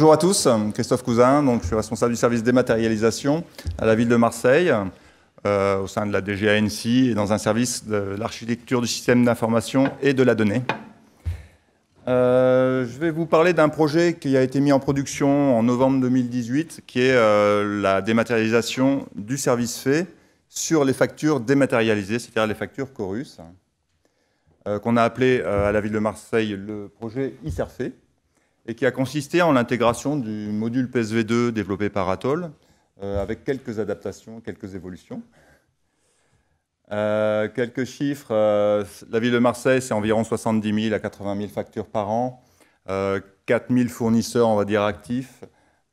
Bonjour à tous, Christophe Cousin, donc je suis responsable du service dématérialisation à la ville de Marseille, au sein de la DGANSI et dans un service de l'architecture du système d'information et de la donnée. Je vais vous parler d'un projet qui a été mis en production en novembre 2018, qui est la dématérialisation du service fait sur les factures dématérialisées, c'est-à-dire les factures Chorus, qu'on a appelé à la ville de Marseille le projet ISERFE, et qui a consisté en l'intégration du module PSV2 développé par Atoll, avec quelques adaptations, quelques évolutions. Quelques chiffres, la ville de Marseille, c'est environ 70 000 à 80 000 factures par an, 4 000 fournisseurs, on va dire, actifs,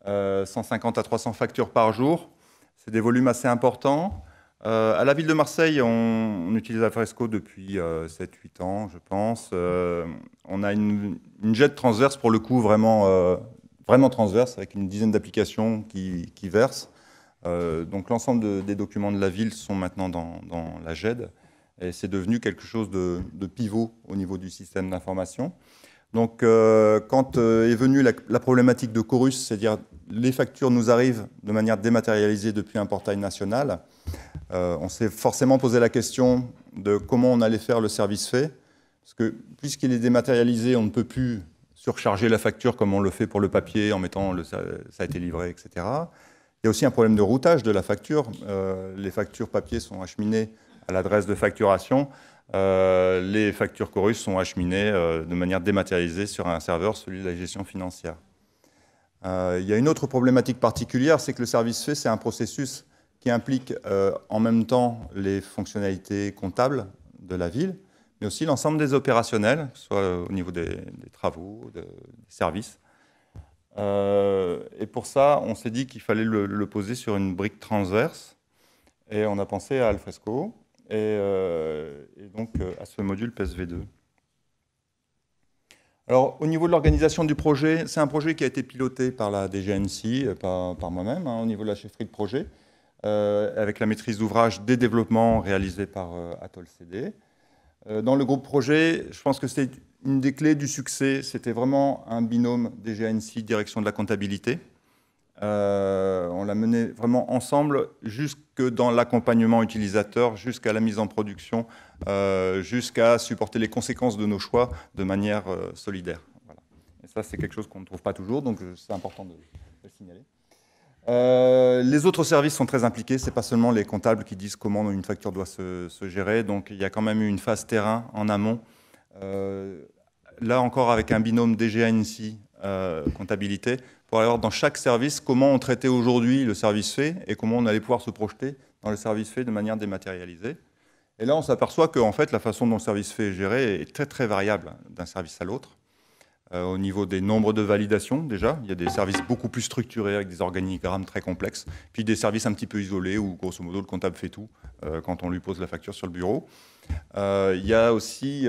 150 à 300 factures par jour. C'est des volumes assez importants. À la ville de Marseille, on utilise Alfresco depuis 7-8 ans, je pense. On a une jet transverse, pour le coup, vraiment transverse, avec une dizaine d'applications qui versent. Donc l'ensemble des documents de la ville sont maintenant dans la GED, et c'est devenu quelque chose de pivot au niveau du système d'information. Donc quand est venue la problématique de Chorus, c'est-à-dire les factures nous arrivent de manière dématérialisée depuis un portail national, on s'est forcément posé la question de comment on allait faire le service fait, parce que puisqu'il est dématérialisé, on ne peut plus surcharger la facture comme on le fait pour le papier en mettant ça a été livré, etc. Il y a aussi un problème de routage de la facture. Les factures papier sont acheminées à l'adresse de facturation. Les factures Chorus sont acheminées de manière dématérialisée sur un serveur, celui de la gestion financière. Il y a une autre problématique particulière, c'est que le service fait, c'est un processus qui implique en même temps les fonctionnalités comptables de la ville, mais aussi l'ensemble des opérationnels, soit au niveau des travaux, des services. Et pour ça, on s'est dit qu'il fallait le poser sur une brique transverse, et on a pensé à Alfresco, et donc à ce module PSV2. Alors, au niveau de l'organisation du projet, c'est un projet qui a été piloté par la DGANSI, par moi-même, au niveau de la chefferie de projet, avec la maîtrise d'ouvrage des développements réalisés par Atoll CD. Dans le groupe projet, je pense que c'était une des clés du succès, c'était vraiment un binôme DGANSI, direction de la comptabilité. On l'a mené vraiment ensemble, jusque dans l'accompagnement utilisateur, jusqu'à la mise en production, jusqu'à supporter les conséquences de nos choix de manière solidaire. Voilà. Et ça, c'est quelque chose qu'on ne trouve pas toujours, donc c'est important de le signaler. Les autres services sont très impliqués, ce n'est pas seulement les comptables qui disent comment une facture doit se gérer, donc il y a quand même eu une phase terrain en amont. Là encore avec un binôme DGANSI comptabilité, pour aller voir dans chaque service comment on traitait aujourd'hui le service fait et comment on allait pouvoir se projeter dans le service fait de manière dématérialisée. Et là on s'aperçoit que en fait, la façon dont le service fait est géré est très très variable d'un service à l'autre. Au niveau des nombres de validations, déjà, il y a des services beaucoup plus structurés avec des organigrammes très complexes, puis des services un petit peu isolés où, grosso modo, le comptable fait tout quand on lui pose la facture sur le bureau. Il y a aussi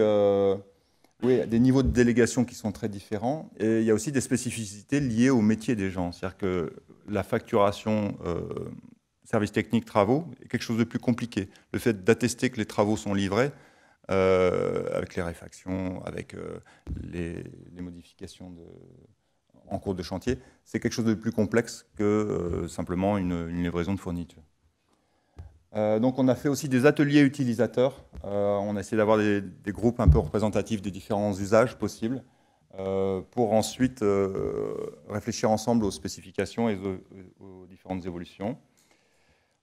des niveaux de délégation qui sont très différents, et il y a aussi des spécificités liées au métier des gens. C'est-à-dire que la facturation service technique travaux est quelque chose de plus compliqué. Le fait d'attester que les travaux sont livrés, avec les réfactions, avec les modifications en cours de chantier, c'est quelque chose de plus complexe que simplement une livraison de fourniture. Donc on a fait aussi des ateliers utilisateurs. On a essayé d'avoir des groupes un peu représentatifs des différents usages possibles pour ensuite réfléchir ensemble aux spécifications et aux différentes évolutions.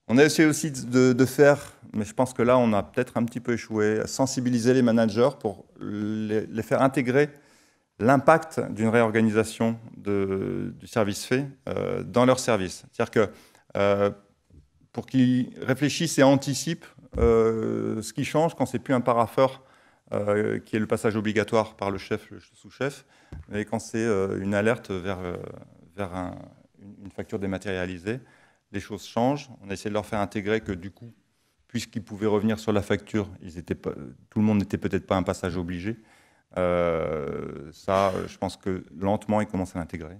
On a essayé aussi de faire, mais je pense que là, on a peut-être un petit peu échoué, à sensibiliser les managers pour les faire intégrer l'impact d'une réorganisation du service fait dans leur service. C'est-à-dire que pour qu'ils réfléchissent et anticipent ce qui change quand c'est plus un parapheur qui est le passage obligatoire par le chef, le sous-chef, mais quand c'est une alerte vers une facture dématérialisée. Les choses changent. On a essayé de leur faire intégrer que du coup, puisqu'ils pouvaient revenir sur la facture, tout le monde n'était peut-être pas un passage obligé. Ça, je pense que lentement, ils commencent à l'intégrer.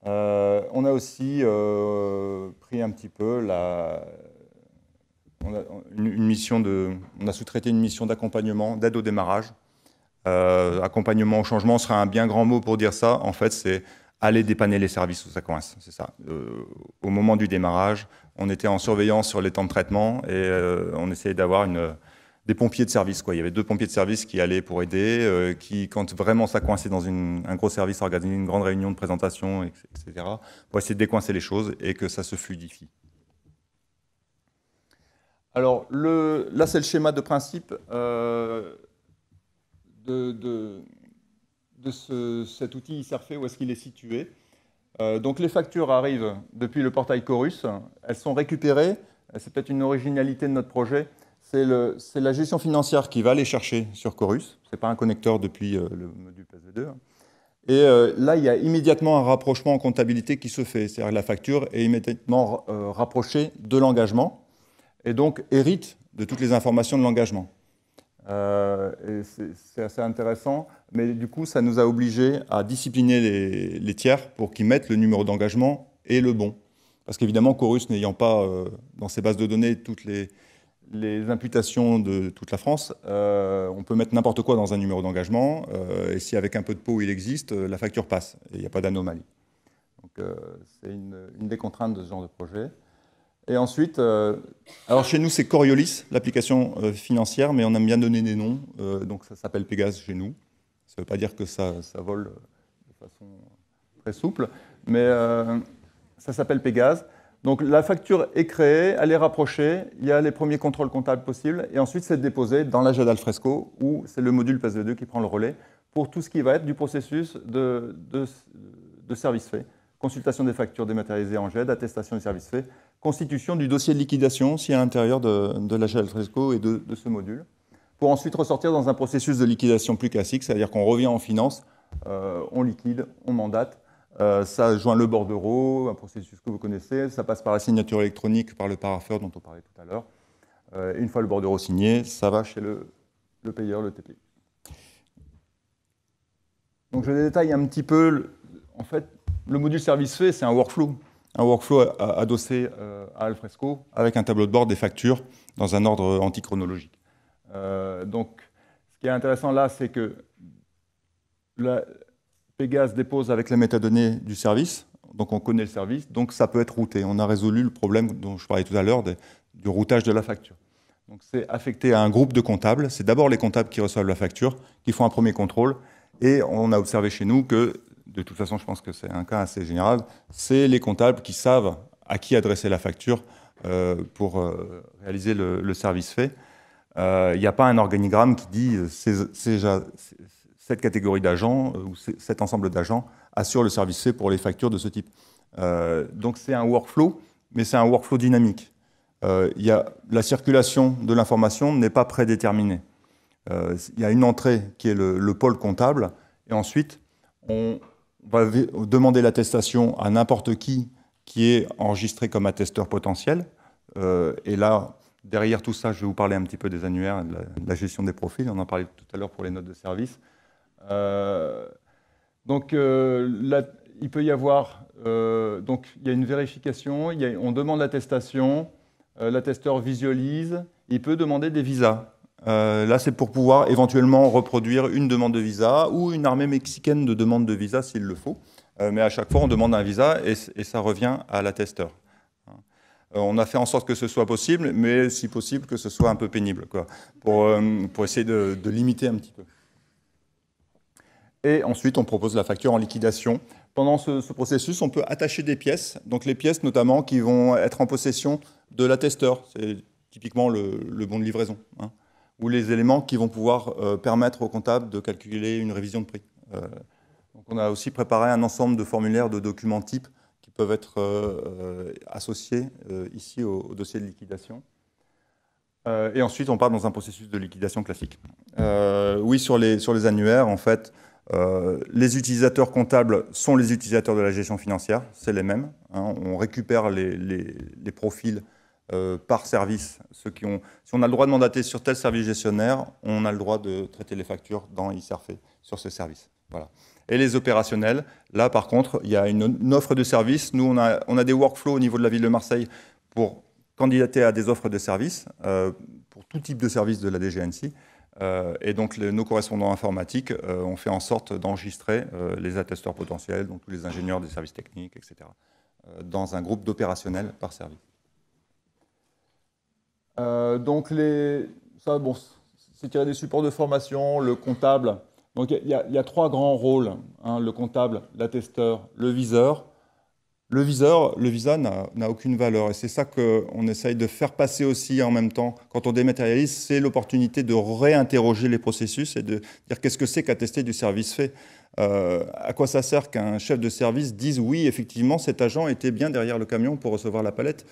On a aussi pris un petit peu on a sous-traité une mission d'accompagnement, d'aide au démarrage. Accompagnement au changement serait un bien grand mot pour dire ça. En fait, c'est aller dépanner les services où ça coince, c'est ça. Au moment du démarrage, on était en surveillance sur les temps de traitement et on essayait d'avoir des pompiers de service, quoi. Il y avait 2 pompiers de service qui allaient pour aider, qui, quand vraiment ça coinçait dans un gros service, organisaient une grande réunion de présentation, etc., pour essayer de décoincer les choses et que ça se fluidifie. Alors, là, c'est le schéma de principe cet outil ISRFE, où est-ce qu'il est situé. Donc, les factures arrivent depuis le portail Chorus. Elles sont récupérées. C'est peut-être une originalité de notre projet. C'est la gestion financière qui va les chercher sur Chorus. Ce n'est pas un connecteur depuis le module PSD2. Et là, il y a immédiatement un rapprochement en comptabilité qui se fait. C'est-à-dire que la facture est immédiatement rapprochée de l'engagement et donc hérite de toutes les informations de l'engagement. C'est assez intéressant, mais du coup, ça nous a obligés à discipliner les tiers pour qu'ils mettent le numéro d'engagement et le bon. Parce qu'évidemment, Chorus n'ayant pas dans ses bases de données toutes les imputations de toute la France, on peut mettre n'importe quoi dans un numéro d'engagement, et si avec un peu de pot il existe, la facture passe, et il n'y a pas d'anomalie. Donc c'est une des contraintes de ce genre de projet. Et ensuite, alors chez nous c'est Coriolis, l'application financière, mais on aime bien donner des noms, donc ça s'appelle Pégase chez nous. Ça ne veut pas dire que ça vole de façon très souple, mais ça s'appelle Pégase. Donc la facture est créée, elle est rapprochée, il y a les premiers contrôles comptables possibles, et ensuite c'est déposé dans l'AGED Alfresco, où c'est le module PSD2 qui prend le relais pour tout ce qui va être du processus de service fait. Consultation des factures dématérialisées en GED, attestation des services faits, constitution du dossier de liquidation si à l'intérieur de l'AGED Alfresco et de ce module, pour ensuite ressortir dans un processus de liquidation plus classique, c'est-à-dire qu'on revient en finance, on liquide, on mandate. Ça joint le bordereau, un processus que vous connaissez, ça passe par la signature électronique, par le parapheur dont on parlait tout à l'heure. Une fois le bordereau signé, ça va chez le payeur, le TP. Donc je détaille un petit peu, en fait, le module service fait, c'est un workflow adossé à Alfresco, avec un tableau de bord des factures dans un ordre antichronologique. Donc ce qui est intéressant là, c'est que Pégase dépose avec les métadonnées du service, donc on connaît le service, donc ça peut être routé. On a résolu le problème dont je parlais tout à l'heure du routage de la facture. Donc c'est affecté à un groupe de comptables. C'est d'abord les comptables qui reçoivent la facture, qui font un premier contrôle, et on a observé chez nous que, de toute façon je pense que c'est un cas assez général, c'est les comptables qui savent à qui adresser la facture pour réaliser le service fait. Il n'y a pas un organigramme qui dit cette catégorie d'agents ou cet ensemble d'agents assure le service fait pour les factures de ce type. Donc c'est un workflow, mais c'est un workflow dynamique. La circulation de l'information n'est pas prédéterminée. Il y a une entrée qui est le pôle comptable, et ensuite on va demander l'attestation à n'importe qui est enregistré comme attesteur potentiel. Et là, derrière tout ça, je vais vous parler un petit peu des annuaires, de la gestion des profils. On en parlait tout à l'heure pour les notes de service. Donc là, il peut y avoir, donc il y a une vérification, on demande l'attestation, l'attesteur visualise, il peut demander des visas. Là, c'est pour pouvoir éventuellement reproduire une demande de visa ou une armée mexicaine de demande de visa s'il le faut. Mais à chaque fois, on demande un visa et ça revient à l'attesteur. On a fait en sorte que ce soit possible, mais si possible, que ce soit un peu pénible, quoi, pour essayer de limiter un petit peu. Et ensuite, on propose la facture en liquidation. Pendant ce processus, on peut attacher des pièces, donc les pièces notamment qui vont être en possession de l'attesteur. C'est typiquement le bon de livraison, hein, ou les éléments qui vont pouvoir permettre au comptable de calculer une révision de prix. Donc on a aussi préparé un ensemble de formulaires de documents types qui peuvent être associés ici au dossier de liquidation. Et ensuite, on part dans un processus de liquidation classique. Oui, sur les annuaires, en fait, les utilisateurs comptables sont les utilisateurs de la gestion financière, c'est les mêmes. Hein, on récupère les profils par service. Si on a le droit de mandater sur tel service gestionnaire, on a le droit de traiter les factures dans ISRFE sur ce service. Voilà. Et les opérationnels, là par contre, il y a une offre de service. Nous, on a des workflows au niveau de la ville de Marseille pour candidater à des offres de services, pour tout type de service de la DGNC. Et donc, nos correspondants informatiques ont fait en sorte d'enregistrer les attesteurs potentiels, donc tous les ingénieurs des services techniques, etc., dans un groupe d'opérationnels par service. Donc, ça, bon, c'est tiré des supports de formation, le comptable. Donc, il y a 3 grands rôles, hein, le comptable, l'attesteur, le viseur. Le visa n'a aucune valeur. Et c'est ça qu'on essaye de faire passer aussi en même temps. Quand on dématérialise, c'est l'opportunité de réinterroger les processus et de dire qu'est-ce que c'est qu'attester du service fait. À quoi ça sert qu'un chef de service dise oui, effectivement, cet agent était bien derrière le camion pour recevoir la palette.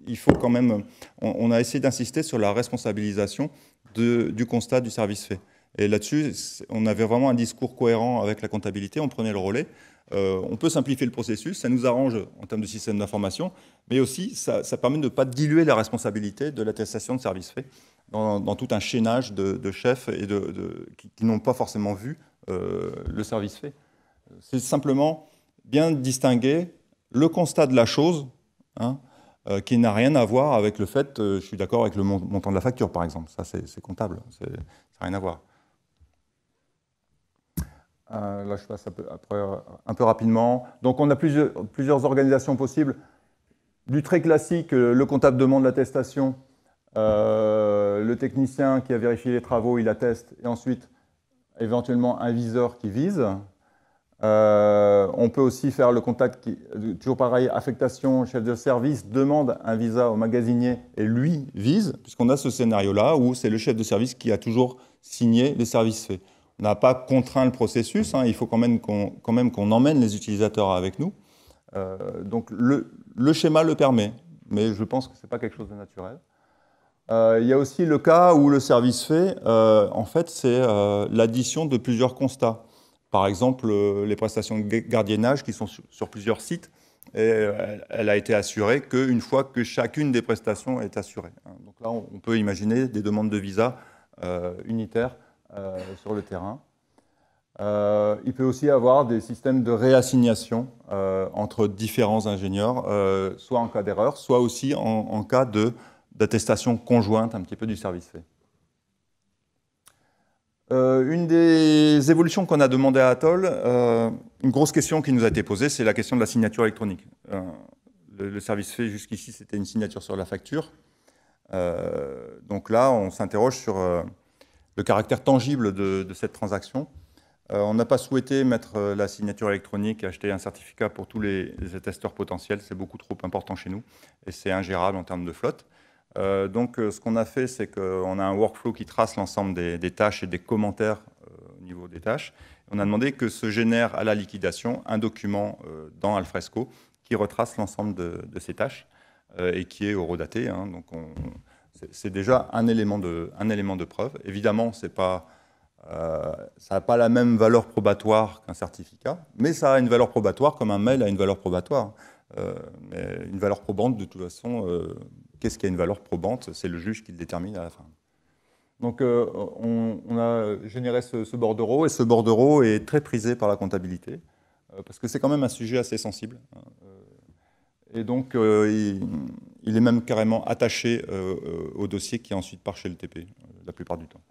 Il faut quand même... On a essayé d'insister sur la responsabilisation du constat du service fait. Et là-dessus, on avait vraiment un discours cohérent avec la comptabilité, on prenait le relais. On peut simplifier le processus, ça nous arrange en termes de système d'information, mais aussi ça permet de ne pas diluer la responsabilité de l'attestation de service fait dans tout un chaînage de chefs et qui n'ont pas forcément vu le service fait. C'est simplement bien distinguer le constat de la chose, hein, qui n'a rien à voir avec le fait, je suis d'accord avec le montant de la facture par exemple, ça c'est comptable, ça n'a rien à voir. Là, je passe un peu rapidement. Donc, on a plusieurs organisations possibles. Du très classique, le comptable demande l'attestation, le technicien qui a vérifié les travaux, il atteste, et ensuite, éventuellement, un viseur qui vise. On peut aussi faire le contact, toujours pareil, affectation, chef de service demande un visa au magasinier et lui vise, puisqu'on a ce scénario-là où c'est le chef de service qui a toujours signé les services faits. On n'a pas contraint le processus, hein, il faut quand même qu'on emmène les utilisateurs avec nous. Donc le schéma le permet, mais je pense que ce n'est pas quelque chose de naturel. Il y a aussi le cas où le service fait, en fait, c'est l'addition de plusieurs constats. Par exemple, les prestations de gardiennage qui sont sur plusieurs sites, et elle a été assurée qu'une fois que chacune des prestations est assurée. Donc là, on peut imaginer des demandes de visa unitaires sur le terrain. Il peut aussi y avoir des systèmes de réassignation entre différents ingénieurs, soit en cas d'erreur, soit aussi en cas d'attestation conjointe un petit peu du service fait. Une des évolutions qu'on a demandé à Atoll, une grosse question qui nous a été posée, c'est la question de la signature électronique. Le service fait jusqu'ici, c'était une signature sur la facture. Donc là, on s'interroge sur le caractère tangible de cette transaction. On n'a pas souhaité mettre la signature électronique et acheter un certificat pour tous les attesteurs potentiels. C'est beaucoup trop important chez nous et c'est ingérable en termes de flotte. Donc, ce qu'on a fait, c'est qu'on a un workflow qui trace l'ensemble des tâches et des commentaires au niveau des tâches. On a demandé que se génère à la liquidation un document dans Alfresco qui retrace l'ensemble de ces tâches et qui est horodaté. Hein, donc, c'est déjà un élément de preuve. Évidemment, ça n'a pas la même valeur probatoire qu'un certificat, mais ça a une valeur probatoire comme un mail a une valeur probatoire. Mais une valeur probante, de toute façon, qu'est-ce qui a une valeur probante? C'est le juge qui le détermine à la fin. Donc, on a généré ce bordereau, et ce bordereau est très prisé par la comptabilité, parce que c'est quand même un sujet assez sensible. Et donc, il est même carrément attaché au dossier qui ensuite part chez le TP, la plupart du temps.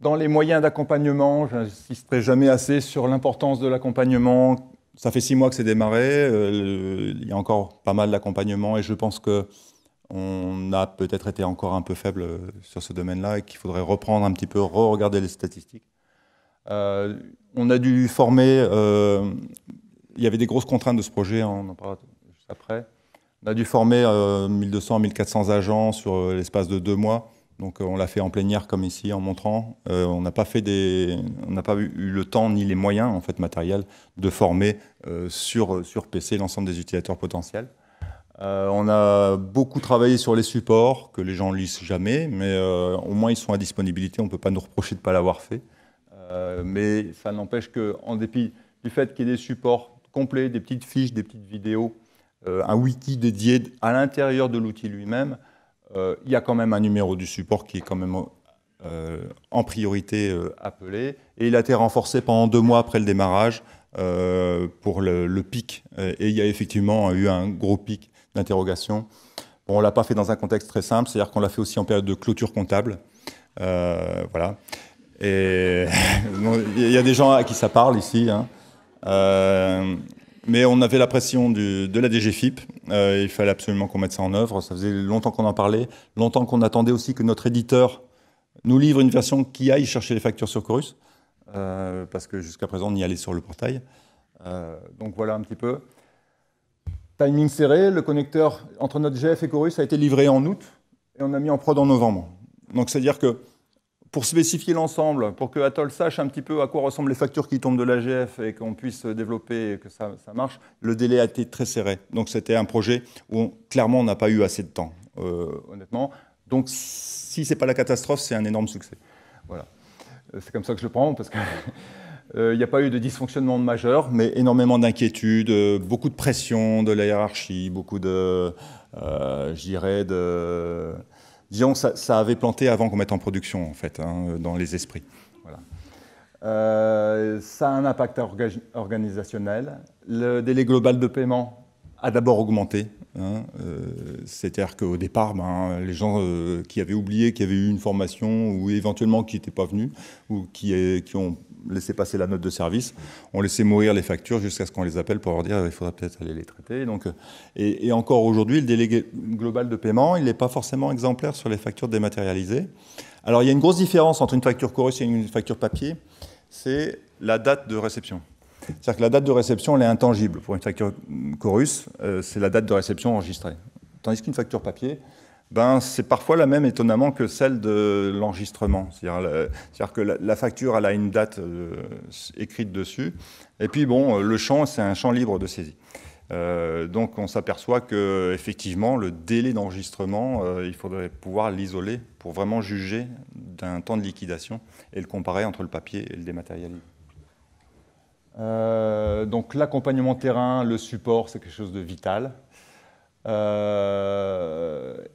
Dans les moyens d'accompagnement, je n'insisterai jamais assez sur l'importance de l'accompagnement. Ça fait 6 mois que c'est démarré, il y a encore pas mal d'accompagnement et je pense qu'on a peut-être été encore un peu faible sur ce domaine-là et qu'il faudrait reprendre un petit peu, re-regarder les statistiques. On a dû former, il y avait des grosses contraintes de ce projet, on en parlera juste après. On a dû former 1200 à 1400 agents sur l'espace de 2 mois. Donc on l'a fait en plénière comme ici, en montrant. On n'a pas eu le temps ni les moyens en fait, matériels de former sur PC l'ensemble des utilisateurs potentiels. On a beaucoup travaillé sur les supports, que les gens ne lisent jamais, mais au moins ils sont à disponibilité, on ne peut pas nous reprocher de ne pas l'avoir fait. Mais ça n'empêche qu'en dépit du fait qu'il y ait des supports complets, des petites fiches, des petites vidéos, un wiki dédié à l'intérieur de l'outil lui-même, il y a quand même un numéro du support qui est quand même en priorité appelé. Et il a été renforcé pendant 2 mois après le démarrage pour le pic. Et il y a effectivement eu un gros pic d'interrogation Bon, on ne l'a pas fait dans un contexte très simple, c'est-à-dire qu'on l'a fait aussi en période de clôture comptable. Voilà. Et il y a des gens à qui ça parle ici, hein. Mais on avait la pression de la DGFiP, il fallait absolument qu'on mette ça en œuvre, ça faisait longtemps qu'on en parlait, longtemps qu'on attendait aussi que notre éditeur nous livre une version qui aille chercher les factures sur Chorus, parce que jusqu'à présent on y allait sur le portail. Donc voilà un petit peu. Timing serré, le connecteur entre Node.js et Chorus a été livré en août, et on a mis en prod en novembre. Donc c'est-à-dire que pour spécifier l'ensemble, pour que Atoll sache un petit peu à quoi ressemblent les factures qui tombent de l'AGF et qu'on puisse développer et que ça marche, le délai a été très serré. Donc c'était un projet où clairement on n'a pas eu assez de temps, honnêtement. Donc si ce n'est pas la catastrophe, c'est un énorme succès. Voilà. C'est comme ça que je le prends, parce qu'il n'y a pas eu de dysfonctionnement majeur, mais énormément d'inquiétudes, beaucoup de pression de la hiérarchie, beaucoup de, je dirais, disons, ça avait planté avant qu'on mette en production, en fait, hein, dans les esprits. Voilà. Ça a un impact organisationnel. Le délai global de paiement a d'abord augmenté. Hein, c'est-à-dire qu'au départ, les gens qui avaient oublié qu'il y avait eu une formation ou éventuellement qui n'étaient pas venus ou qui ont laissé passer la note de service, ont laissé mourir les factures jusqu'à ce qu'on les appelle pour leur dire qu'il faudrait peut-être aller les traiter. Donc, et encore aujourd'hui, le délai global de paiement, il n'est pas forcément exemplaire sur les factures dématérialisées. Alors il y a une grosse différence entre une facture Chorus et une facture papier, c'est la date de réception. C'est-à-dire que la date de réception, elle est intangible. Pour une facture Chorus, c'est la date de réception enregistrée. Tandis qu'une facture papier, c'est parfois la même, étonnamment, que celle de l'enregistrement. C'est-à-dire que la facture, elle a une date écrite dessus. Et puis, bon, le champ, c'est un champ libre de saisie. Donc, on s'aperçoit qu'effectivement, le délai d'enregistrement, il faudrait pouvoir l'isoler pour vraiment juger d'un temps de liquidation et le comparer entre le papier et le dématérialisé. Donc l'accompagnement terrain, le support, c'est quelque chose de vital.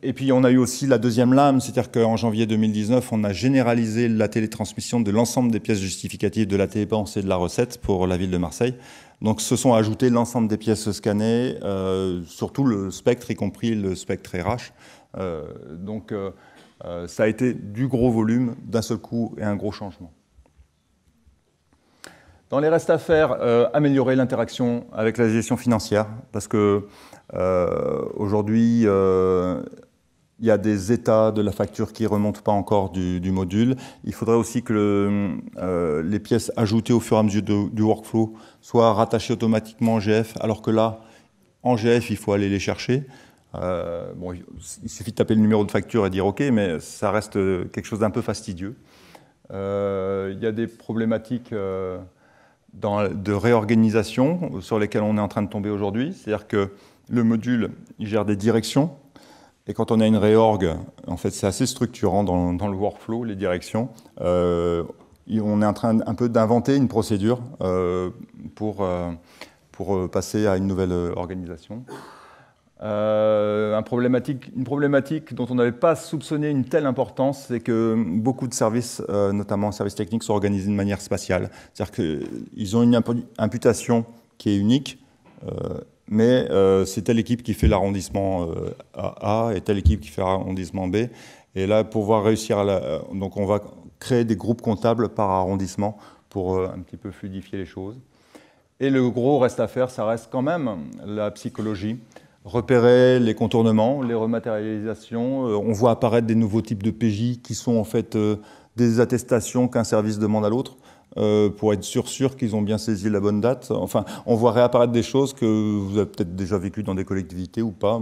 Et puis on a eu aussi la deuxième lame, c'est-à-dire qu'en janvier 2019, on a généralisé la télétransmission de l'ensemble des pièces justificatives de la dépense et de la recette pour la ville de Marseille. Donc se sont ajoutés l'ensemble des pièces scannées, surtout le spectre, y compris le spectre RH. Donc ça a été du gros volume d'un seul coup et un gros changement. Dans les restes à faire, améliorer l'interaction avec la gestion financière, parce que aujourd'hui, il y a des états de la facture qui ne remontent pas encore du module. Il faudrait aussi que les pièces ajoutées au fur et à mesure du workflow soient rattachées automatiquement en GF, alors que là, en GF, il faut aller les chercher. Bon, il suffit de taper le numéro de facture et dire OK, mais ça reste quelque chose d'un peu fastidieux. Il y a des problématiques de réorganisation sur lesquelles on est en train de tomber aujourd'hui. C'est-à-dire que le module, il gère des directions. Et quand on a une réorg, en fait, c'est assez structurant dans le workflow, les directions. On est en train un peu d'inventer une procédure pour passer à une nouvelle organisation. Une problématique dont on n'avait pas soupçonné une telle importance, c'est que beaucoup de services, notamment services techniques, sont organisés de manière spatiale. C'est-à-dire qu'ils ont une imputation qui est unique, mais c'est telle équipe qui fait l'arrondissement A et telle équipe qui fait l'arrondissement B. Et là, pour pouvoir réussir donc on va créer des groupes comptables par arrondissement pour un petit peu fluidifier les choses. Et le gros reste à faire, ça reste quand même la psychologie. Repérer les contournements, les rematérialisations. On voit apparaître des nouveaux types de PJ qui sont en fait des attestations qu'un service demande à l'autre pour être sûr qu'ils ont bien saisi la bonne date. Enfin, on voit réapparaître des choses que vous avez peut-être déjà vécues dans des collectivités ou pas.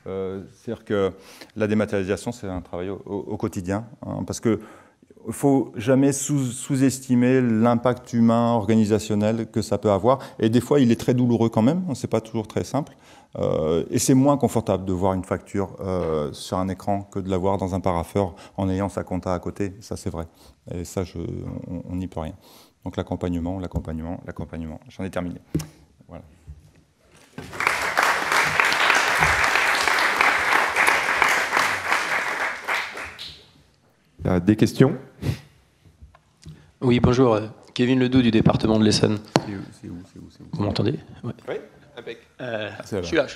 C'est-à-dire que la dématérialisation, c'est un travail au quotidien, hein, parce que il ne faut jamais sous-estimer l'impact humain, organisationnel que ça peut avoir. Et des fois, il est très douloureux quand même. Ce n'est pas toujours très simple. Et c'est moins confortable de voir une facture sur un écran que de la voir dans un parapheur en ayant sa compta à côté. Ça, c'est vrai. Et ça, on n'y peut rien. Donc l'accompagnement. J'en ai terminé. Voilà. Des questions? Oui, bonjour. Kevin Ledoux du département de l'Essonne. C'est où Vous m'entendez? Ouais. Oui, avec. Je suis là.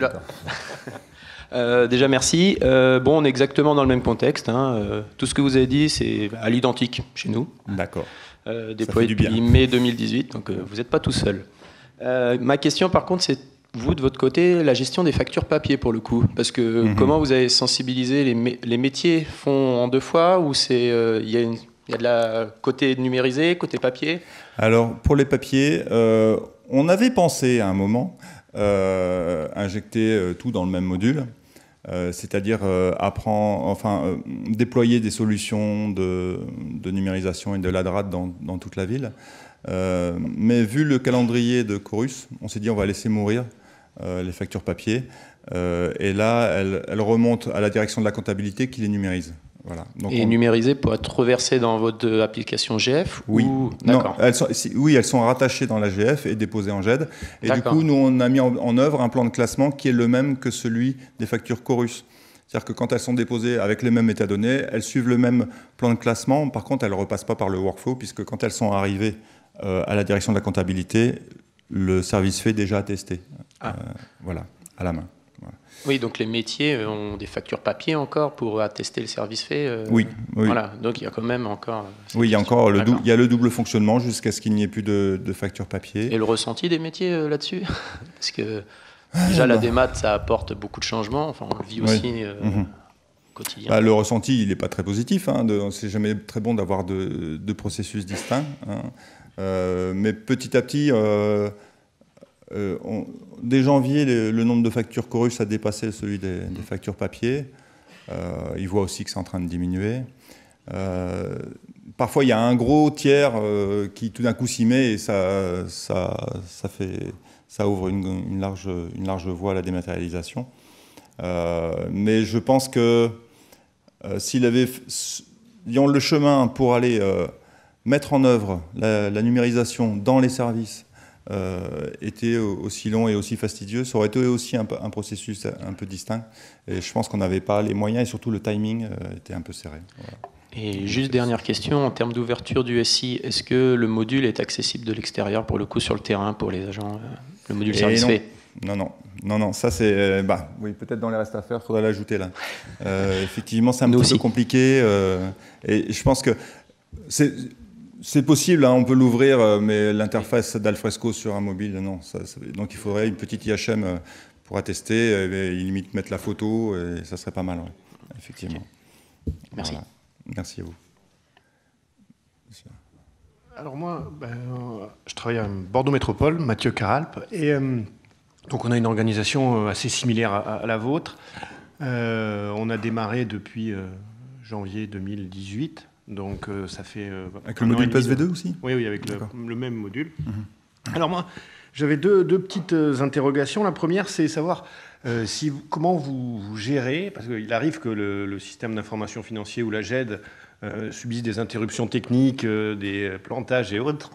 Déjà, merci. Bon, on est exactement dans le même contexte. Tout ce que vous avez dit, c'est à l'identique chez nous. D'accord. Déployé depuis mai 2018, donc vous n'êtes pas tout seul. Ma question, par contre, c'est vous, de votre côté, la gestion des factures papier, pour le coup. Parce que comment vous avez sensibilisé les métiers font en deux fois, ou il y a de la côté numérisé, côté papier? Alors, pour les papiers, on avait pensé à un moment injecter tout dans le même module. C'est-à-dire déployer des solutions de numérisation et de l'ADRAD dans toute la ville. Mais vu le calendrier de Chorus, on s'est dit on va laisser mourir les factures papier. Et là, elles remontent à la direction de la comptabilité qui les numérise. Voilà. Donc numérisées pour être reversées dans votre application GF? Oui. D'accord. Elles sont rattachées dans la GF et déposées en GED. Et du coup, nous, on a mis en œuvre un plan de classement qui est le même que celui des factures Chorus. C'est-à-dire que quand elles sont déposées avec les mêmes métadonnées, elles suivent le même plan de classement. Par contre, elles ne repassent pas par le workflow, puisque quand elles sont arrivées à la direction de la comptabilité, le service fait déjà attesté. Voilà, à la main. Oui, donc les métiers ont des factures papier encore pour attester le service fait. Oui. Voilà, donc il y a quand même encore. Oui, il y a encore il y a le double fonctionnement jusqu'à ce qu'il n'y ait plus de facture papier. Et le ressenti des métiers là-dessus? Parce que déjà la démat, ça apporte beaucoup de changements. Enfin, on le vit aussi au quotidien. Le ressenti, il n'est pas très positif. C'est jamais très bon d'avoir deux processus distincts. Mais petit à petit. Dès janvier, le nombre de factures Chorus a dépassé celui des factures papier. Ils voient aussi que c'est en train de diminuer. Parfois, il y a un gros tiers qui tout d'un coup s'y met et ça ouvre une large voie à la dématérialisation. Mais je pense que s'il avait le chemin pour aller mettre en œuvre la numérisation dans les services était aussi long et aussi fastidieux, ça aurait été aussi un processus un peu distinct. Et je pense qu'on n'avait pas les moyens et surtout le timing était un peu serré. Voilà. Et juste dernière question, en termes d'ouverture du SI, est-ce que le module est accessible de l'extérieur pour le coup sur le terrain pour les agents, le module service fait? Non, ça c'est... oui, peut-être dans les restes à faire, il faudrait l'ajouter là. Effectivement, c'est un petit peu compliqué. Et je pense que c'est possible, on peut l'ouvrir, mais l'interface d'Alfresco sur un mobile, non. Donc il faudrait une petite IHM pour attester, et limite mettre la photo, et ça serait pas mal, effectivement. Okay. Merci. Voilà. Merci à vous. Alors moi, je travaille à Bordeaux Métropole, Mathieu Caralp, et donc on a une organisation assez similaire à la vôtre. On a démarré depuis janvier 2018. Donc ça fait... avec le module PSV2 aussi? Oui, avec le même module. Alors moi, j'avais deux petites interrogations. La première, c'est savoir comment vous gérez, parce qu'il arrive que le système d'information financier ou la GED subisse des interruptions techniques, des plantages et autres.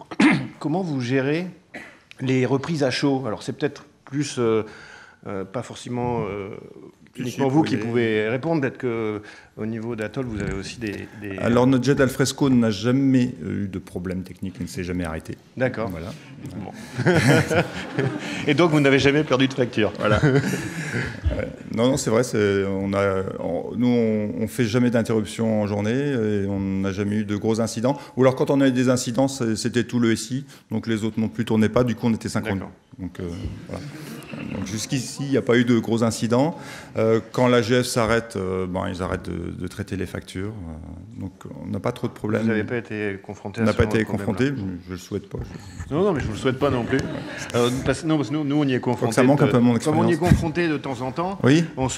Comment vous gérez les reprises à chaud? Alors c'est peut-être plus, pas forcément... uniquement vous qui pouvez répondre, peut-être qu'au niveau d'Atoll, vous avez aussi des... Alors notre jet Alfresco n'a jamais eu de problème technique, il ne s'est jamais arrêté. D'accord. Voilà. Bon. Et donc vous n'avez jamais perdu de facture. Voilà. Non, c'est vrai, nous on ne fait jamais d'interruption en journée et on n'a jamais eu de gros incidents. Ou alors quand on a eu des incidents, c'était tout le SI, donc les autres non plus tournaient pas, du coup on était synchrone. Donc voilà. Donc jusqu'ici, il n'y a pas eu de gros incidents. Quand l'AGF s'arrête, ils arrêtent de traiter les factures. Donc on n'a pas trop de problèmes. Vous n'avez pas été confronté à ça? On n'a ce pas été confronté, je ne le souhaite pas. Non, mais je ne vous le souhaite pas non plus. Parce que nous, on y est confronté. Ça manque un peu à mon expérience. Comme on y est confronté de temps en temps, oui. En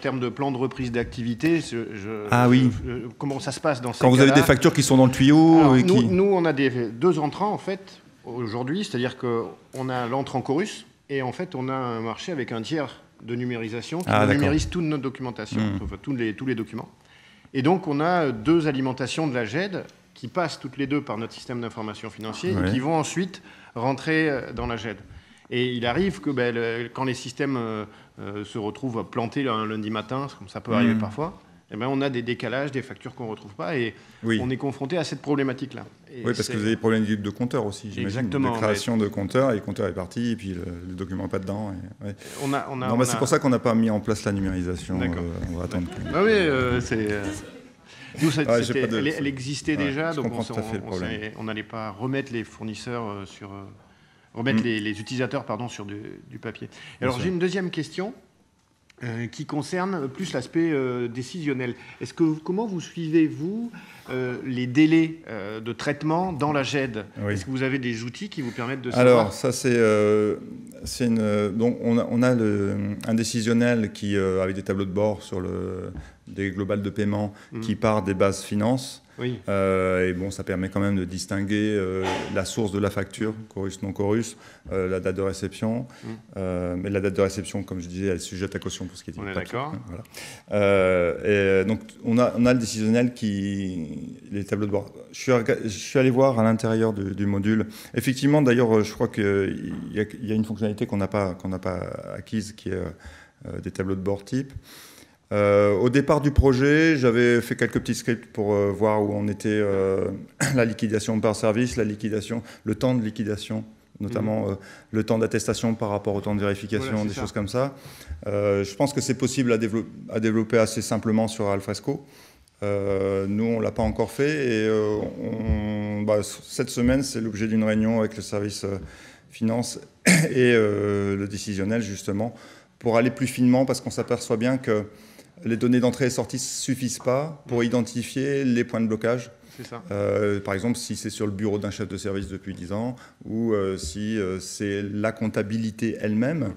termes de plan de reprise d'activité, comment ça se passe dans ces cas-là? Quand vous avez des factures qui sont dans le tuyau? Alors, nous, on a deux entrants, en fait, aujourd'hui. C'est-à-dire qu'on a l'entrant Chorus. Et en fait, on a un marché avec un tiers de numérisation qui numérise toute notre documentation, enfin, tous les documents. Et donc, on a deux alimentations de la GED qui passent toutes les deux par notre système d'information financier et qui vont ensuite rentrer dans la GED. Et il arrive que quand les systèmes se retrouvent plantés un lundi matin, comme ça peut arriver parfois, eh ben, on a des décalages, des factures qu'on ne retrouve pas, et on est confronté à cette problématique-là. Oui, parce que vous avez des problèmes de compteur aussi, j'imagine. Exactement. De création de compteur, et le compteur est parti, et puis le document n'est pas dedans. C'est pour ça qu'on n'a pas mis en place la numérisation. On va attendre. Elle existait déjà, donc on n'allait pas remettre les fournisseurs remettre les utilisateurs sur du papier. Alors j'ai une deuxième question qui concerne plus l'aspect décisionnel. Comment vous suivez, vous, les délais de traitement dans la GED? Est-ce que vous avez des outils qui vous permettent de savoir? Alors, ça, donc on a un décisionnel qui, avec des tableaux de bord sur des globales de paiement qui part des bases finances. Et bon, ça permet quand même de distinguer la source de la facture, chorus, non chorus, la date de réception. Mais la date de réception, comme je disais, elle est sujette à caution pour ce qui est dit. On est d'accord. Et donc, on a le décisionnel les tableaux de bord. Je suis allé voir à l'intérieur du module. Effectivement, d'ailleurs, je crois qu'il y a une fonctionnalité qu'on n'a pas acquise, qui est des tableaux de bord type. Au départ du projet, j'avais fait quelques petits scripts pour voir où on était, la liquidation par service, le temps de liquidation, notamment le temps d'attestation par rapport au temps de vérification, choses comme ça. Je pense que c'est possible à développer assez simplement sur Alfresco. Nous, on ne l'a pas encore fait, et cette semaine, c'est l'objet d'une réunion avec le service finance et le décisionnel, justement, pour aller plus finement, parce qu'on s'aperçoit bien que les données d'entrée et sortie ne suffisent pas pour identifier les points de blocage. C'est ça. Par exemple, si c'est sur le bureau d'un chef de service depuis 10 ans, ou si c'est la comptabilité elle-même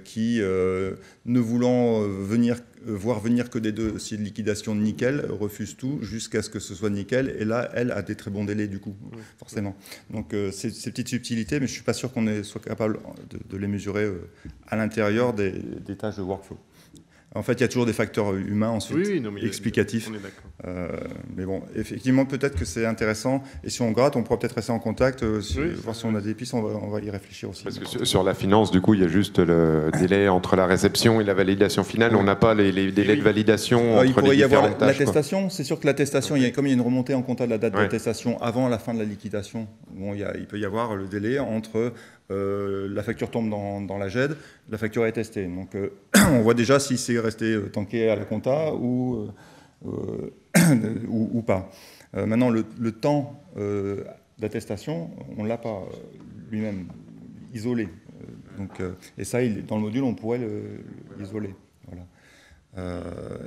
qui, ne voulant voir venir que des dossiers de liquidation nickel, refuse tout jusqu'à ce que ce soit nickel. Et là, elle a des très bons délais, du coup, forcément. Donc, ces petites subtilités, mais je ne suis pas sûr qu'on soit capable de les mesurer à l'intérieur des tâches de workflow. En fait, il y a toujours des facteurs humains ensuite, explicatifs. On est d'accord. Mais bon, effectivement, peut-être que c'est intéressant. Et si on gratte, on pourra peut-être rester en contact, voir si on a des pistes, on va y réfléchir aussi. Parce que sur la finance, du coup, il y a juste le délai entre la réception et la validation finale. On n'a pas les délais de validation entre les différentes tâches. Il pourrait y avoir l'attestation. C'est sûr que l'attestation, comme il y a une remontée en compta de la date d'attestation avant la fin de la liquidation, bon, il peut y avoir le délai entre... la facture tombe dans la GED, la facture est testée. Donc on voit déjà si c'est resté tanké à la compta ou pas. Maintenant, le temps d'attestation, on ne l'a pas lui-même isolé. Et ça, dans le module, on pourrait l'isoler. Voilà.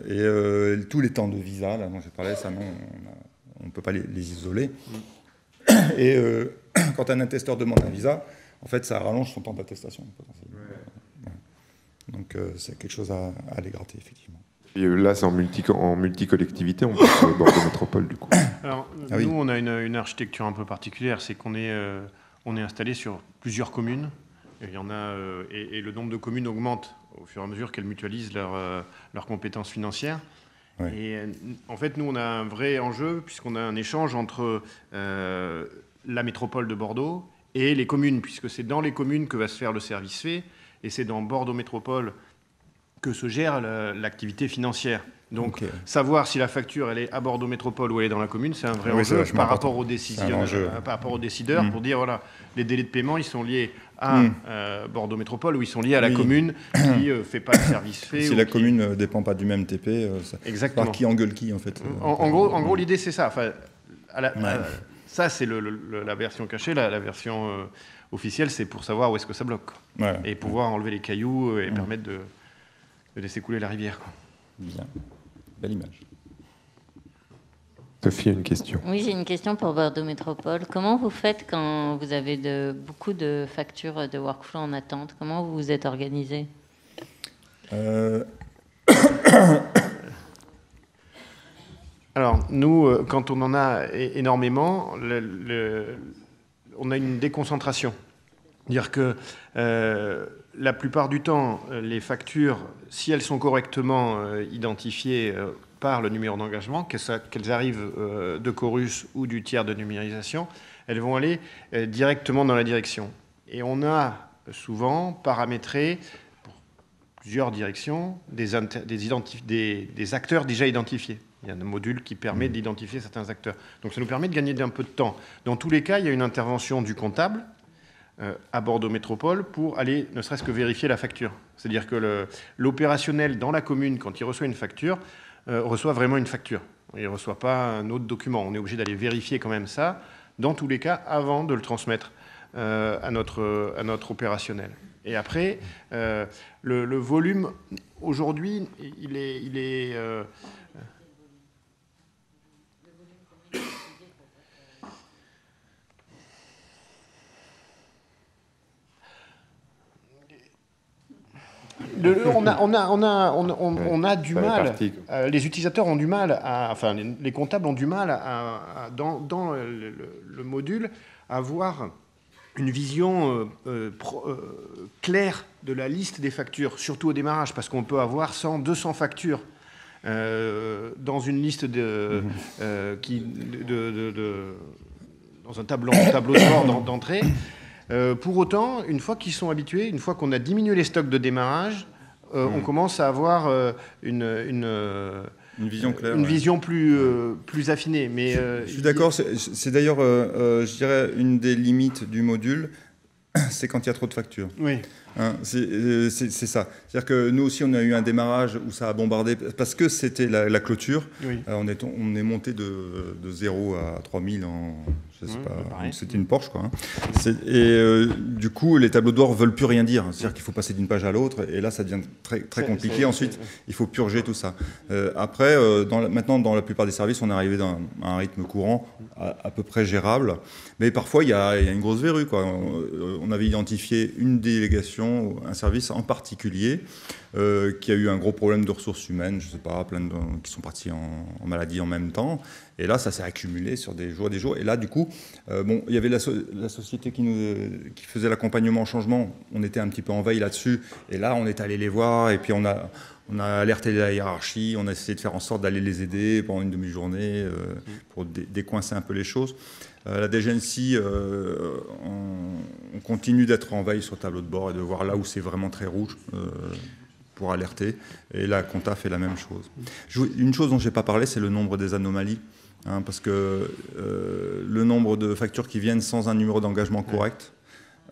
Et tous les temps de visa, là dont j'ai parlé, ça, non, on ne peut pas les isoler. Et quand un attesteur demande un visa, en fait, ça rallonge son temps d'attestation, potentiellement. Donc, c'est quelque chose à aller gratter, effectivement. Et là, c'est en multi-collectivité, on passe au Bordeaux Métropole, du coup. Alors, nous, on a une architecture un peu particulière, c'est qu'on est installé sur plusieurs communes. Et le nombre de communes augmente au fur et à mesure qu'elles mutualisent leurs compétences financières. Ouais. Et en fait, nous, on a un vrai enjeu, puisqu'on a un échange entre la métropole de Bordeaux et les communes, puisque c'est dans les communes que va se faire le service fait, et c'est dans Bordeaux Métropole que se gère l'activité financière. Donc, savoir si la facture elle est à Bordeaux Métropole ou elle est dans la commune, c'est un vrai enjeu par rapport aux décideurs, pour dire, voilà, les délais de paiement, ils sont liés à Bordeaux Métropole ou ils sont liés à la commune qui ne fait pas le service fait. Si la commune ne dépend pas du même TP, exactement. Qui engueule qui, en fait. En gros, l'idée, c'est ça. Enfin, ça, c'est la version cachée. La version officielle, c'est pour savoir où est-ce que ça bloque. Ouais. Et pouvoir enlever les cailloux et permettre de laisser couler la rivière. Quoi. Bien. Belle image. Sophie a une question. Oui, j'ai une question pour Bordeaux Métropole. Comment vous faites quand vous avez beaucoup de factures de workflow en attente? Comment vous vous êtes organisé? Alors, nous, quand on en a énormément, on a une déconcentration. C'est-à-dire que la plupart du temps, les factures, si elles sont correctement identifiées par le numéro d'engagement, qu'elles arrivent de Chorus ou du tiers de numérisation, elles vont aller directement dans la direction. Et on a souvent paramétré, pour plusieurs directions des acteurs déjà identifiés. Il y a un module qui permet d'identifier certains acteurs. Donc ça nous permet de gagner un peu de temps. Dans tous les cas, il y a une intervention du comptable à Bordeaux Métropole pour aller ne serait-ce que vérifier la facture. C'est-à-dire que l'opérationnel dans la commune, quand il reçoit une facture, reçoit vraiment une facture. Il ne reçoit pas un autre document. On est obligé d'aller vérifier quand même ça, dans tous les cas, avant de le transmettre à notre opérationnel. Et après, le volume, aujourd'hui, il est on a du mal, les utilisateurs ont du mal, enfin les comptables ont du mal dans le module à avoir une vision claire de la liste des factures, surtout au démarrage, parce qu'on peut avoir 100, 200 factures dans une liste dans un tableau de bord d'entrée. Pour autant, une fois qu'ils sont habitués, une fois qu'on a diminué les stocks de démarrage, on commence à avoir une vision claire, une vision plus affinée. Mais je suis d'accord. C'est d'ailleurs, je dirais, une des limites du module, c'est quand il y a trop de factures. Oui. Hein, c'est ça. C'est-à-dire que nous aussi, on a eu un démarrage où ça a bombardé, parce que c'était la clôture. Oui. On est monté de 0 à 3000 en... Je sais pas, c'était une Porsche, quoi. Hein. Du coup, les tableaux de bord ne veulent plus rien dire. C'est-à-dire qu'il faut passer d'une page à l'autre, et là, ça devient très, très compliqué. Ensuite, il faut purger tout ça. Après, maintenant, dans la plupart des services, on est arrivé à un rythme courant, à peu près gérable. Mais parfois, il y a une grosse verrue, quoi. On avait identifié une délégation, un service en particulier, qui a eu un gros problème de ressources humaines, je ne sais pas, plein de qui sont partis en maladie en même temps. Et là, ça s'est accumulé sur des jours et des jours. Et là, du coup, il y avait la société qui faisait l'accompagnement au changement. On était un petit peu en veille là-dessus. Et là, on est allé les voir. Et puis, on a alerté la hiérarchie. On a essayé de faire en sorte d'aller les aider pendant une demi-journée pour décoincer un peu les choses. La DGNC, on continue d'être en veille sur le tableau de bord et de voir là où c'est vraiment très rouge pour alerter. Et la compta fait la même chose. Une chose dont je n'ai pas parlé, c'est le nombre des anomalies. Hein, parce que le nombre de factures qui viennent sans un numéro d'engagement correct,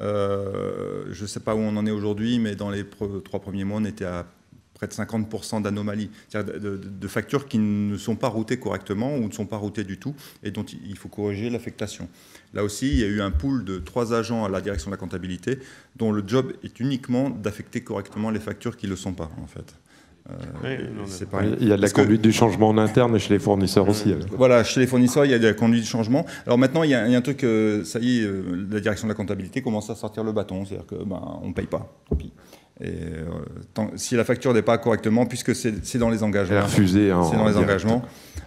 je ne sais pas où on en est aujourd'hui, mais dans les 3 premiers mois, on était à près de 50% d'anomalies, c'est-à-dire de factures qui ne sont pas routées correctement ou ne sont pas routées du tout et dont il faut corriger l'affectation. Là aussi, il y a eu un pool de 3 agents à la direction de la comptabilité dont le job est uniquement d'affecter correctement les factures qui ne le sont pas, en fait. Il y a de la conduite du changement en interne et chez les fournisseurs aussi. Voilà, chez les fournisseurs, il y a de la conduite du changement. Alors maintenant, il y a un truc, ça y est, la direction de la comptabilité commence à sortir le bâton, c'est-à-dire qu'on ne paye pas, tant pis. Et si la facture n'est pas correctement, puisque c'est dans les engagements. Refusé. C'est dans les engagements.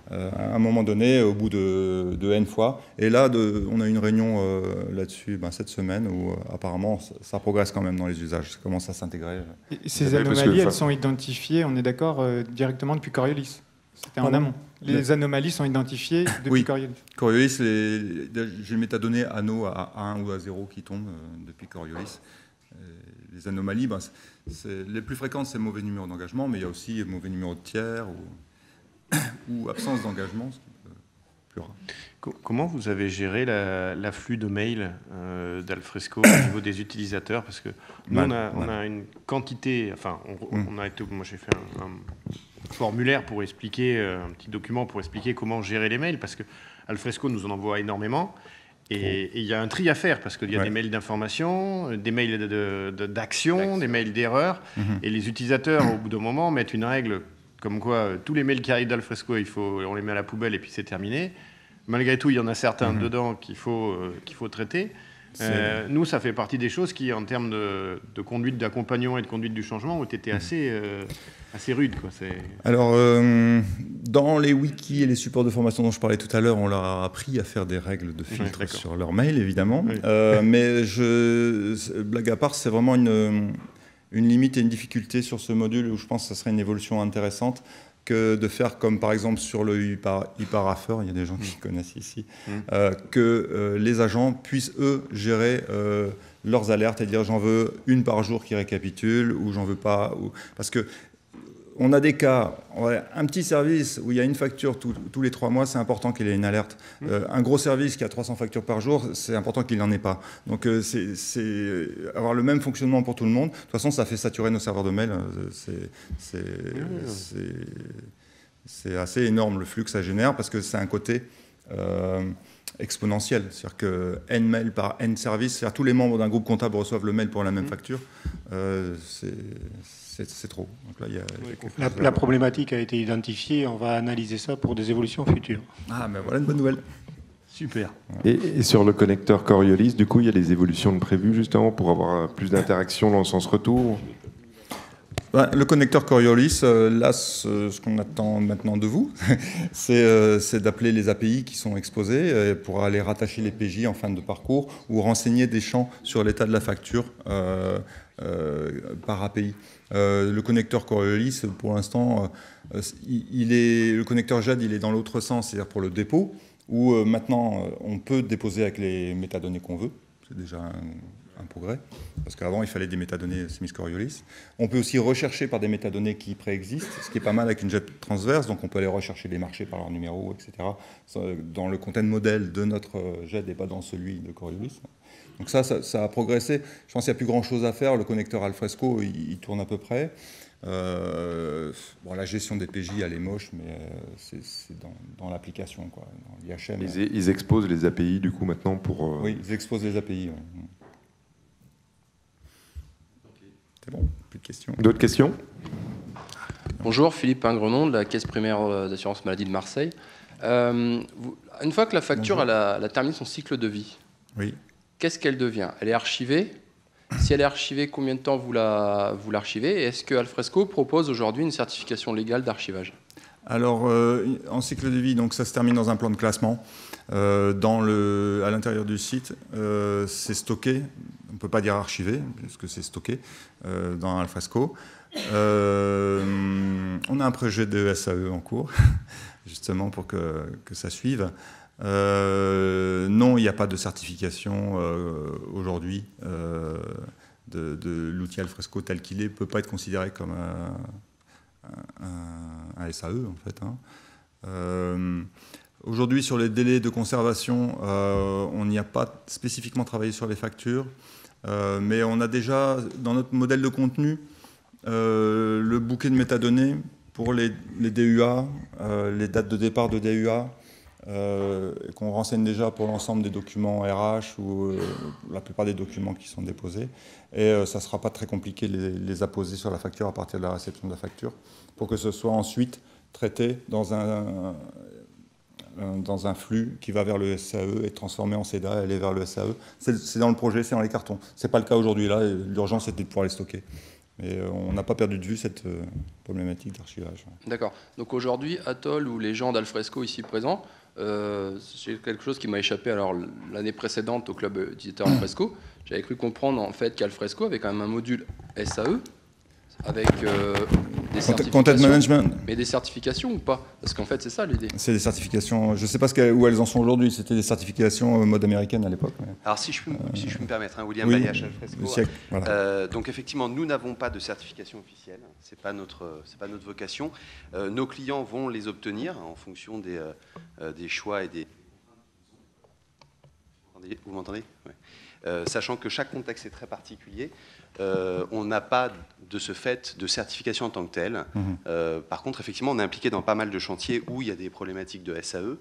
À un moment donné, au bout de N fois. Et là, on a une réunion là-dessus cette semaine où apparemment ça progresse quand même dans les usages. Ça commence à s'intégrer. Et ces anomalies, elles sont identifiées, on est d'accord, directement depuis Coriolis. C'était en amont. Les anomalies sont identifiées depuis Coriolis. Coriolis, j'ai le métadonnées anneaux à 1 ou à 0 qui tombent depuis Coriolis. Les anomalies, les plus fréquentes, c'est mauvais numéro d'engagement, mais il y a aussi mauvais numéro de tiers ou absence d'engagement, ce qui est plus rare. Comment vous avez géré l'afflux de mails d'Alfresco au niveau des utilisateurs? Parce que nous, on a une quantité, moi j'ai fait un formulaire pour expliquer, un petit document pour expliquer comment gérer les mails, parce que Alfresco nous en envoie énormément. Et il y a un tri à faire, parce qu'il y a des mails d'information, des mails d'action, des mails d'erreur. Et les utilisateurs, au bout d'un moment, mettent une règle comme quoi tous les mails qui arrivent d'Alfresco, on les met à la poubelle et puis c'est terminé. Malgré tout, il y en a certains dedans qu'il faut traiter. Nous, ça fait partie des choses qui, en termes de conduite d'accompagnement et de conduite du changement, ont été assez rudes, quoi. Alors, dans les wikis et les supports de formation dont je parlais tout à l'heure, on leur a appris à faire des règles de filtre sur leur mail, évidemment. Oui. Mais blague à part, c'est vraiment une limite et une difficulté sur ce module où je pense que ça serait une évolution intéressante que de faire comme par exemple sur le e-parapher, il y a des gens qui connaissent ici, que les agents puissent eux gérer leurs alertes et dire j'en veux une par jour qui récapitule ou j'en veux pas. Parce que on a des cas, un petit service où il y a une facture tous les 3 mois, c'est important qu'il ait une alerte. Un gros service qui a 300 factures par jour, c'est important qu'il n'en ait pas. Donc c'est avoir le même fonctionnement pour tout le monde. De toute façon, ça fait saturer nos serveurs de mail. C'est assez énorme le flux que ça génère parce que c'est un côté exponentiel. C'est-à-dire que N mail par N service, c'est-à-dire tous les membres d'un groupe comptable reçoivent le mail pour la même facture. C'est trop. Donc là, la problématique a été identifiée, on va analyser ça pour des évolutions futures. Ah, ben voilà une bonne nouvelle. Super. Et sur le connecteur Coriolis, du coup, il y a des évolutions de prévues justement pour avoir plus d'interaction dans le sens retour. Le connecteur Coriolis, là, ce qu'on attend maintenant de vous, c'est d'appeler les API qui sont exposés pour aller rattacher les PJ en fin de parcours ou renseigner des champs sur l'état de la facture par API. Le connecteur Coriolis, pour l'instant, le connecteur JAD, il est dans l'autre sens, c'est-à-dire pour le dépôt, où maintenant, on peut déposer avec les métadonnées qu'on veut. C'est déjà un progrès, parce qu'avant, il fallait des métadonnées Siemens Coriolis. On peut aussi rechercher par des métadonnées qui préexistent, ce qui est pas mal avec une JET transverse, donc on peut aller rechercher les marchés par leur numéro, etc., dans le content model de notre JET et pas dans celui de Coriolis. Donc ça a progressé. Je pense qu'il n'y a plus grand-chose à faire. Le connecteur Alfresco, il tourne à peu près. La gestion des PJ, elle est moche, mais c'est dans l'application, quoi, dans l'IHM. Ils exposent les API, du coup, maintenant pour... Oui, ils exposent les API. Ouais. C'est bon, plus de questions. D'autres questions? Bonjour, Philippe Ingrenon de la Caisse primaire d'assurance maladie de Marseille. Une fois que la facture elle a terminé son cycle de vie, oui. Qu'est-ce qu'elle devient? Elle est archivée? Si elle est archivée, combien de temps vous l'archivez? Et est-ce que Alfresco propose aujourd'hui une certification légale d'archivage? Alors, en cycle de vie, donc ça se termine dans un plan de classement. À l'intérieur du site, c'est stocké. On ne peut pas dire archivé, puisque c'est stocké dans Alfresco. On a un projet de SAE en cours, justement pour que ça suive. Non, il n'y a pas de certification aujourd'hui de l'outil Alfresco tel qu'il est. Il ne peut pas être considéré comme un SAE, en fait. Aujourd'hui, sur les délais de conservation, on n'y a pas spécifiquement travaillé sur les factures, mais on a déjà, dans notre modèle de contenu, le bouquet de métadonnées pour les DUA, les dates de départ de DUA, qu'on renseigne déjà pour l'ensemble des documents RH ou la plupart des documents qui sont déposés. Et ça ne sera pas très compliqué de les apposer sur la facture à partir de la réception de la facture pour que ce soit ensuite traité dans un flux qui va vers le SAE et transformé en CEDA et aller vers le SAE. C'est dans le projet, c'est dans les cartons. Ce n'est pas le cas aujourd'hui. Là, l'urgence était de pouvoir les stocker. Mais on n'a pas perdu de vue cette problématique d'archivage. D'accord. Donc aujourd'hui, Atoll ou les gens d'Alfresco ici présents, c'est quelque chose qui m'a échappé. Alors l'année précédente au club utilisateur Alfresco, j'avais cru comprendre en fait qu'Alfresco avait quand même un module SAE avec des certifications. Content management. Mais des certifications ou pas? Parce qu'en fait, c'est ça l'idée. C'est des certifications. Je ne sais pas où elles en sont aujourd'hui. C'était des certifications mode américaine à l'époque. Mais... Alors, si je peux me permettre, William Bayache, Alfresco. Voilà. Donc, effectivement, nous n'avons pas de certification officielle. C'est pas notre vocation. Nos clients vont les obtenir en fonction des choix et des... Vous m'entendez? Ouais. Sachant que chaque contexte est très particulier, on n'a pas de ce fait de certification en tant que telle. Par contre, effectivement, on est impliqué dans pas mal de chantiers où il y a des problématiques de SAE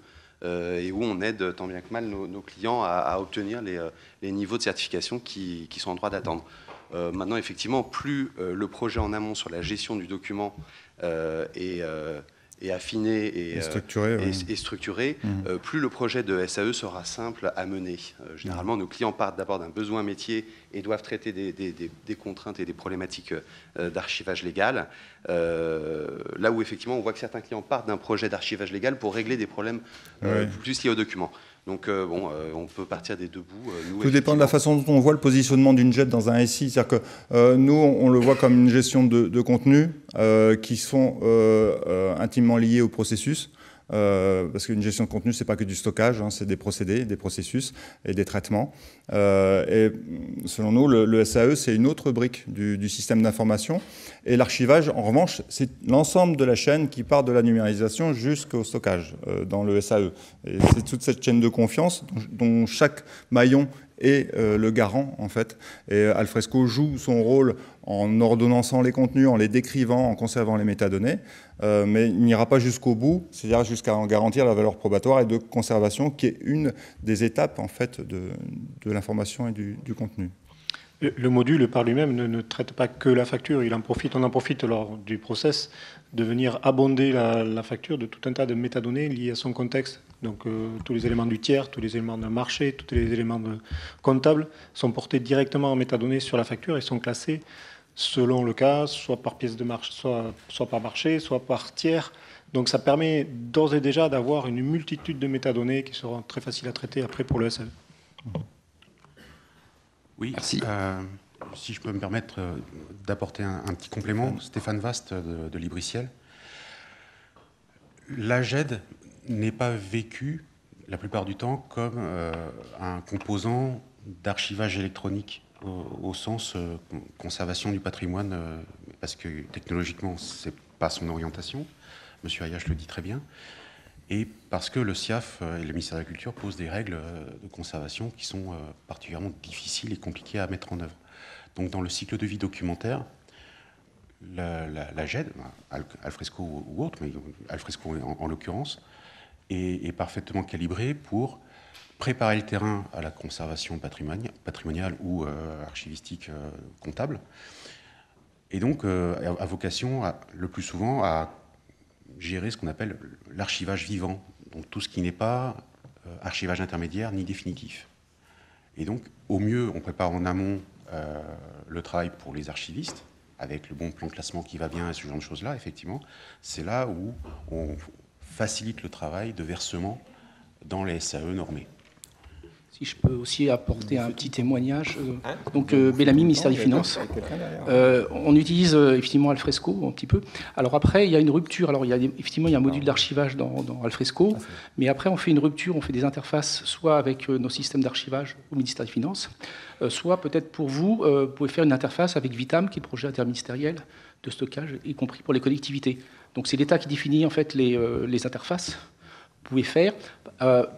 et où on aide tant bien que mal nos clients à obtenir les niveaux de certification qui sont en droit d'attendre. Maintenant, effectivement, plus le projet en amont sur la gestion du document est affiné et structuré, plus le projet de SAE sera simple à mener. Généralement, nos clients partent d'abord d'un besoin métier et doivent traiter des contraintes et des problématiques d'archivage légal. Là où, effectivement, on voit que certains clients partent d'un projet d'archivage légal pour régler des problèmes plus liés aux documents. Donc, on peut partir des deux bouts. Tout dépend de la façon dont on voit le positionnement d'une JET dans un SI. C'est-à-dire que nous, on le voit comme une gestion de contenu qui sont intimement liés au processus. parce qu'une gestion de contenu, c'est pas que du stockage, hein, c'est des procédés, des processus et des traitements. Et selon nous, le SAE, c'est une autre brique du système d'information. Et l'archivage, en revanche, c'est l'ensemble de la chaîne qui part de la numérisation jusqu'au stockage dans le SAE. Et c'est toute cette chaîne de confiance dont chaque maillon est le garant, en fait. Et Alfresco joue son rôle en ordonnançant les contenus, en les décrivant, en conservant les métadonnées, mais il n'ira pas jusqu'au bout, c'est-à-dire jusqu'à en garantir la valeur probatoire et de conservation, qui est une des étapes, en fait, de l'information et du contenu. Le module, par lui-même, ne traite pas que la facture. On en profite lors du process de venir abonder la facture de tout un tas de métadonnées liées à son contexte. Donc tous les éléments du tiers, tous les éléments de marché, tous les éléments comptables sont portés directement en métadonnées sur la facture et sont classés selon le cas, soit par pièce de marché, soit par marché, soit par tiers. Donc ça permet d'ores et déjà d'avoir une multitude de métadonnées qui seront très faciles à traiter après pour le SAE. Oui, merci. Si je peux me permettre d'apporter un petit complément, Stéphane Vast de Libriciel. La GED n'est pas vécue la plupart du temps comme un composant d'archivage électronique au sens conservation du patrimoine, parce que technologiquement, ce n'est pas son orientation. Monsieur Ayache le dit très bien. Et parce que le SIAF et le ministère de la Culture posent des règles de conservation qui sont particulièrement difficiles et compliquées à mettre en œuvre. Donc dans le cycle de vie documentaire, la GED, Alfresco ou autre, mais Alfresco en l'occurrence, est parfaitement calibrée pour préparer le terrain à la conservation patrimoniale ou archivistique comptable, et donc a vocation, le plus souvent, à gérer ce qu'on appelle l'archivage vivant, donc tout ce qui n'est pas archivage intermédiaire ni définitif. Et donc, au mieux, on prépare en amont le travail pour les archivistes, avec le bon plan de classement qui va bien et ce genre de choses-là, effectivement. C'est là où on facilite le travail de versement dans les SAE normés. Si je peux aussi apporter un petit témoignage. Donc, Bellamy, ministère des Finances. On utilise effectivement Alfresco un petit peu. Alors après, il y a une rupture. Alors, effectivement, il y a un module d'archivage dans Alfresco. Mais après, on fait une rupture, on fait des interfaces, soit avec nos systèmes d'archivage au ministère des Finances, soit peut-être pour vous, vous pouvez faire une interface avec Vitam, qui est le projet interministériel de stockage, y compris pour les collectivités. Donc, c'est l'État qui définit en fait les interfaces. Vous pouvez faire.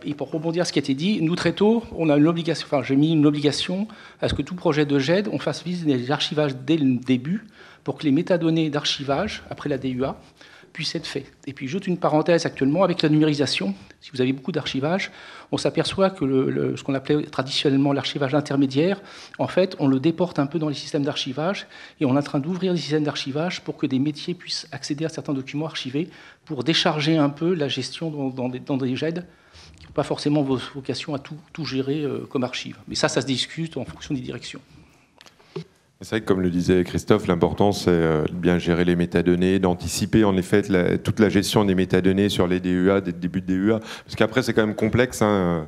Et pour rebondir à ce qui a été dit, nous, très tôt, on a une obligation, enfin, j'ai mis une obligation à ce que tout projet de GED, on fasse vise des archivages dès le début pour que les métadonnées d'archivage, après la DUA, puissent être faits. Et puis, j'ajoute une parenthèse actuellement, avec la numérisation, si vous avez beaucoup d'archivage, on s'aperçoit que ce qu'on appelait traditionnellement l'archivage intermédiaire, en fait, on le déporte un peu dans les systèmes d'archivage et on est en train d'ouvrir des systèmes d'archivage pour que des métiers puissent accéder à certains documents archivés pour décharger un peu la gestion dans des GED qui n'ont pas forcément vocation à tout gérer comme archive. Mais ça se discute en fonction des directions. C'est vrai que, comme le disait Christophe, l'important, c'est de bien gérer les métadonnées, d'anticiper en effet toute la gestion des métadonnées sur les DUA, dès le début de DUA. Parce qu'après, c'est quand même complexe. Hein.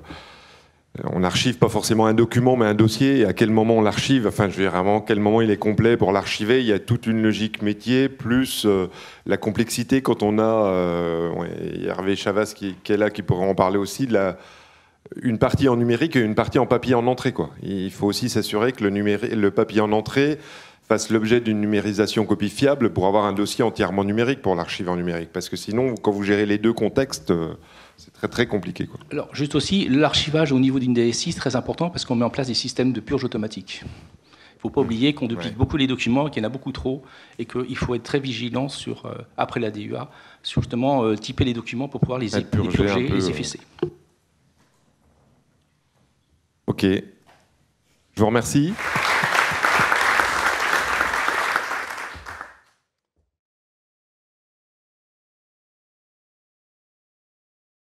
On n'archive pas forcément un document, mais un dossier. Et à quel moment on l'archive? Enfin, je veux dire, vraiment, quel moment il est complet pour l'archiver? Il y a toute une logique métier, plus la complexité quand on a... Hervé Chavas qui est là, qui pourrait en parler aussi, une partie en numérique et une partie en papier en entrée, quoi. Il faut aussi s'assurer que le papier en entrée fasse l'objet d'une numérisation copie fiable pour avoir un dossier entièrement numérique pour l'archive en numérique. Parce que sinon, quand vous gérez les deux contextes, c'est très très compliqué, quoi. Alors, juste aussi, l'archivage au niveau d'une DSI, c'est très important parce qu'on met en place des systèmes de purge automatique. Il ne faut pas oublier qu'on duplique beaucoup les documents, qu'il y en a beaucoup trop, et qu'il faut être très vigilant après la DUA, sur justement typer les documents pour pouvoir les purger et les effacer. Ok. Je vous remercie.